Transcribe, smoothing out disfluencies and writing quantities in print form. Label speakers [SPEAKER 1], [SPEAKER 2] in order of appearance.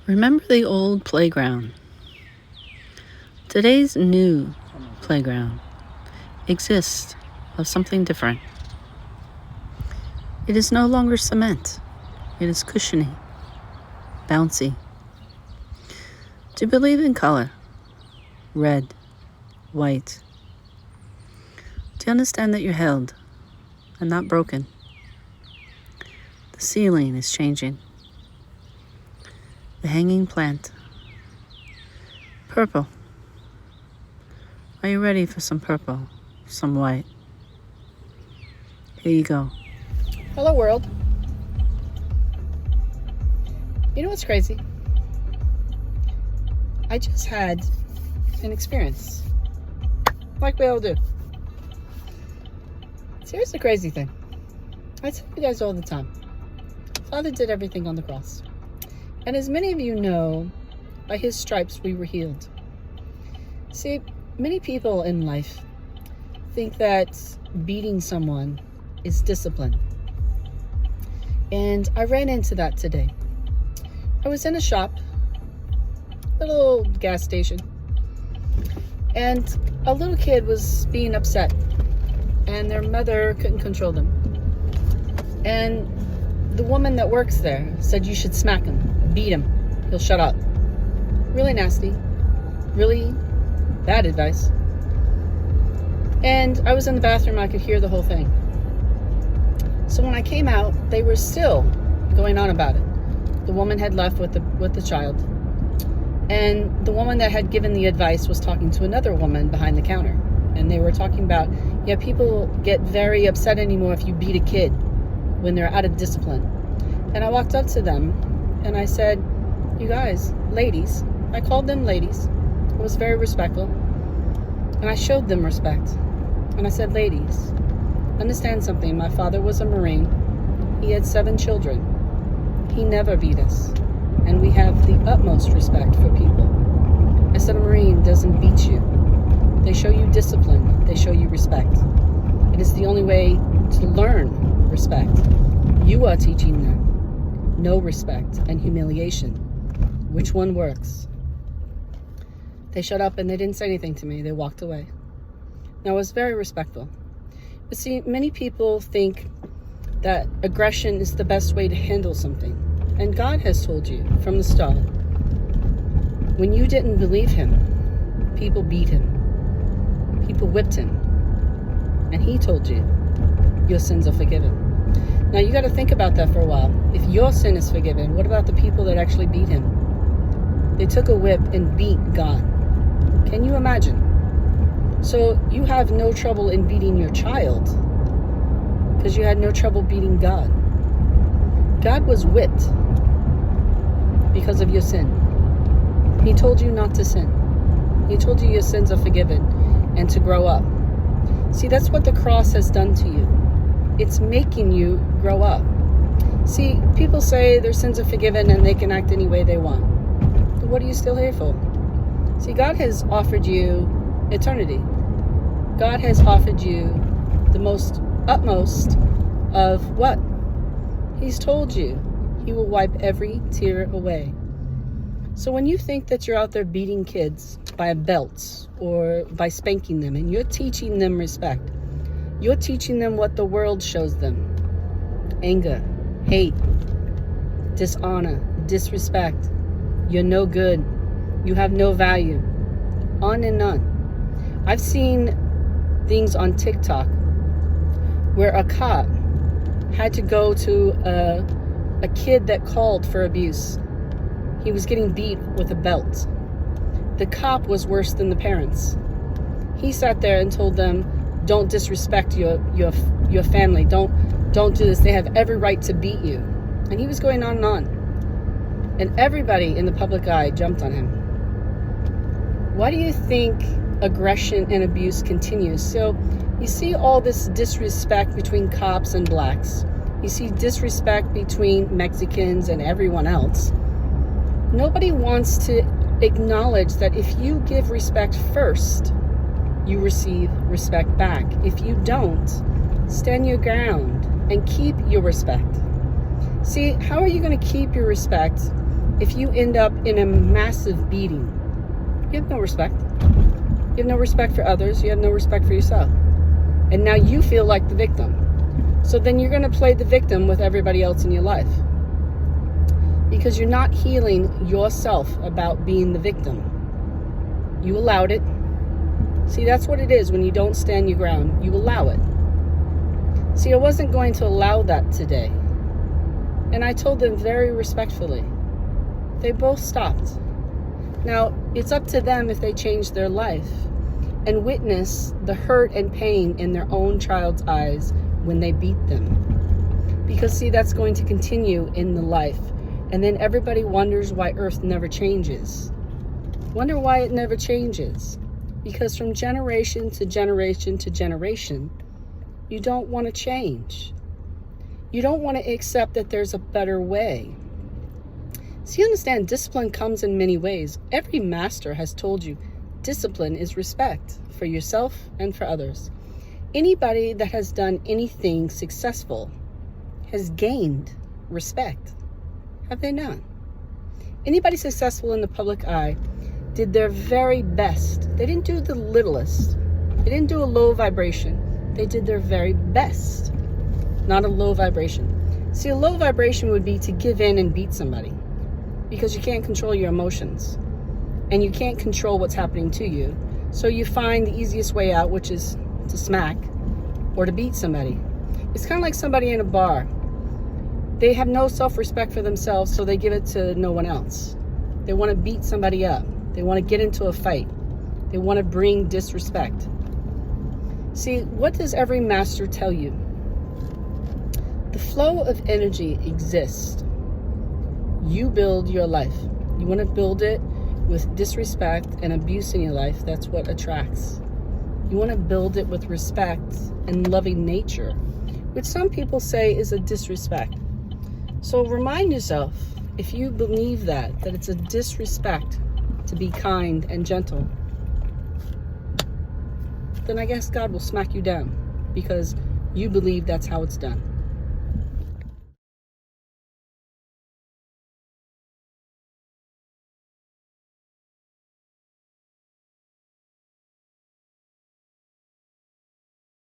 [SPEAKER 1] Remember the old playground. Today's new playground exists of something different. It is no longer cement. It is cushiony, bouncy. Do you believe in color? Red, white. Do you understand that you're held and not broken? The ceiling is changing. The hanging plant. Purple. Are you ready for some purple? Some white? Here you go.
[SPEAKER 2] Hello, world. You know what's crazy? I just had an experience. Like we all do. So here's the crazy thing. I tell you guys all the time. Father did everything on the cross. And as many of you know, by his stripes we were healed. See, many people in life think that beating someone is discipline. And I ran into that today. I was in a shop, a little gas station, and a little kid was being upset, and their mother couldn't control them. And the woman that works there said you should smack him, beat him, he'll shut up. Really nasty, really bad advice. And I was in the bathroom, I could hear the whole thing. So when I came out, they were still going on about it. The woman had left with the child. And the woman that had given the advice was talking to another woman behind the counter. And they were talking about, yeah, people get very upset anymore if you beat a kid when they're out of discipline. And I walked up to them and I said, you guys, ladies, I called them ladies. I was very respectful. And I showed them respect. And I said, ladies, understand something. My father was a Marine. He had 7 children. He never beat us. And we have the utmost respect for people. I said, a Marine doesn't beat you. They show you discipline. They show you respect. It is the only way to learn respect. You are teaching them no respect and humiliation. Which one works? They shut up and they didn't say anything to me. They walked away. Now, I was very respectful. But see, many people think that aggression is the best way to handle something. And God has told you from the start, when you didn't believe him, people beat him. People whipped him. And he told you, your sins are forgiven. Now, you got to think about that for a while. If your sin is forgiven, what about the people that actually beat him? They took a whip and beat God. Can you imagine? So you have no trouble in beating your child because you had no trouble beating God. God was whipped because of your sin. He told you not to sin. He told you your sins are forgiven and to grow up. See, that's what the cross has done to you. It's making you grow up. See, people say their sins are forgiven and they can act any way they want. But what are you still here for? See, God has offered you eternity. God has offered you the most utmost of what? He's told you he will wipe every tear away. So when you think that you're out there beating kids by a belt or by spanking them and you're teaching them respect, you're teaching them what the world shows them. Anger, hate, dishonor, disrespect. You're no good. You have no value. On and on. I've seen things on TikTok where a cop had to go to a kid that called for abuse. He was getting beat with a belt. The cop was worse than the parents. He sat there and told them, don't disrespect your family. Don't do this. They have every right to beat you. And he was going on and on. And everybody in the public eye jumped on him. Why do you think aggression and abuse continues? So you see all this disrespect between cops and blacks. You see disrespect between Mexicans and everyone else. Nobody wants to acknowledge that if you give respect first, you receive respect back. If you don't, stand your ground and keep your respect. See, how are you going to keep your respect if you end up in a massive beating, you have no respect. You have no respect for others. You have no respect for yourself. And now you feel like the victim. So then you're going to play the victim with everybody else in your life. Because you're not healing yourself about being the victim. You allowed it. See, that's what it is when you don't stand your ground. You allow it. See, I wasn't going to allow that today. And I told them very respectfully. They both stopped. Now, it's up to them if they change their life and witness the hurt and pain in their own child's eyes when they beat them. Because, see, that's going to continue in the life. And then everybody wonders why Earth never changes. Wonder why it never changes. Because from generation to generation to generation, you don't want to change. You don't want to accept that there's a better way. So you understand, discipline comes in many ways. Every master has told you discipline is respect for yourself and for others. Anybody that has done anything successful has gained respect. Have they not? Anybody successful in the public eye did their very best. They didn't do the littlest. They didn't do a low vibration. They did their very best, not a low vibration. See, a low vibration would be to give in and beat somebody because you can't control your emotions and you can't control what's happening to you. So you find the easiest way out, which is to smack or to beat somebody. It's kind of like somebody in a bar. They have no self-respect for themselves, so they give it to no one else. They want to beat somebody up. They want to get into a fight. They want to bring disrespect. See, what does every master tell you? The flow of energy exists. You build your life. You want to build it with disrespect and abuse in your life. That's what attracts. You want to build it with respect and loving nature, which some people say is a disrespect. So remind yourself, if you believe that it's a disrespect to be kind and gentle, then I guess God will smack you down because you believe that's how it's done.